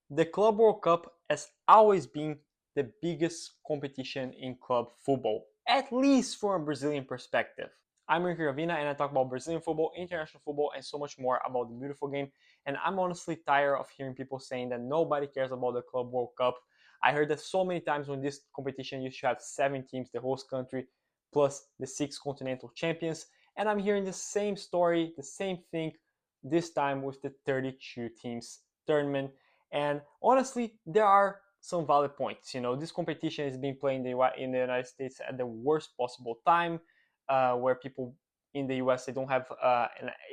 The Club World Cup has always been the biggest competition in club football, at least from a Brazilian perspective. I'm Ricky Ravina and I talk about Brazilian football, international football, and so much more about the beautiful game. And I'm honestly tired of hearing people saying that nobody cares about the Club World Cup. I heard that so many times when this competition used to have 7 teams, the host country, plus the 6 continental champions. And I'm hearing the same story, the same thing, this time with the 32 teams tournament. And honestly, there are some valid points. This competition is being played in the United States at the worst possible time, where people in the US they don't have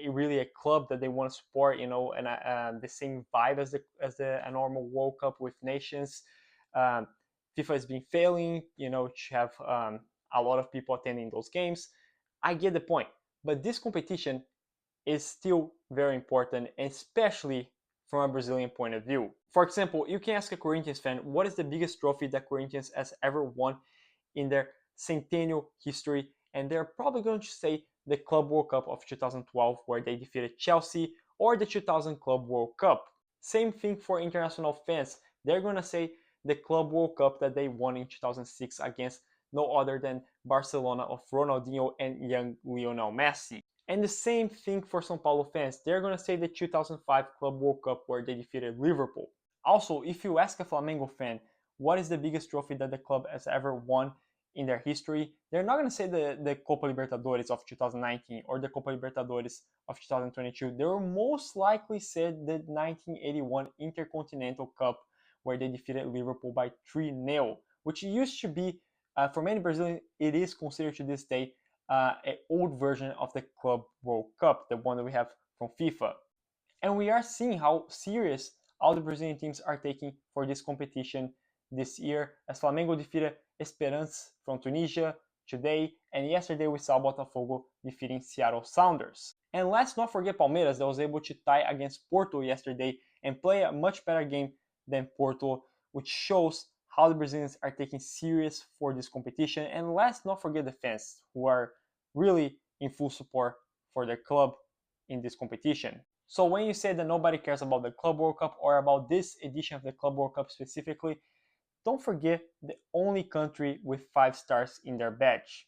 really a club that they want to support. And the same vibe as the a normal World Cup with nations. Um, FIFA has been failing. To have a lot of people attending those games. I get the point, but this competition is still very important, especially from a Brazilian point of view. For example, you can ask a Corinthians fan what is the biggest trophy that Corinthians has ever won in their centennial history, and they're probably going to say the Club World Cup of 2012, where they defeated Chelsea, or the 2000 Club World Cup. Same thing for international fans. They're going to say the Club World Cup that they won in 2006 against no other than Barcelona of Ronaldinho and young Lionel Messi. And the same thing for São Paulo fans. They're going to say the 2005 Club World Cup where they defeated Liverpool. Also, if you ask a Flamengo fan what is the biggest trophy that the club has ever won in their history, they're not going to say the Copa Libertadores of 2019 or the Copa Libertadores of 2022. They will most likely say the 1981 Intercontinental Cup where they defeated Liverpool by 3-0, which used to be, for many Brazilians, it is considered to this day an old version of the Club World Cup, the one that we have from FIFA. And we are seeing how serious all the Brazilian teams are taking for this competition this year, as Flamengo defeated Esperance from Tunisia today, and yesterday we saw Botafogo defeating Seattle Sounders. And let's not forget Palmeiras that was able to tie against Porto yesterday and play a much better game than Porto, which shows how the Brazilians are taking serious for this competition. And let's not forget the fans who are really in full support for their club in this competition. So when you say that nobody cares about the Club World Cup or about this edition of the Club World Cup specifically, don't forget the only country with 5 stars in their badge.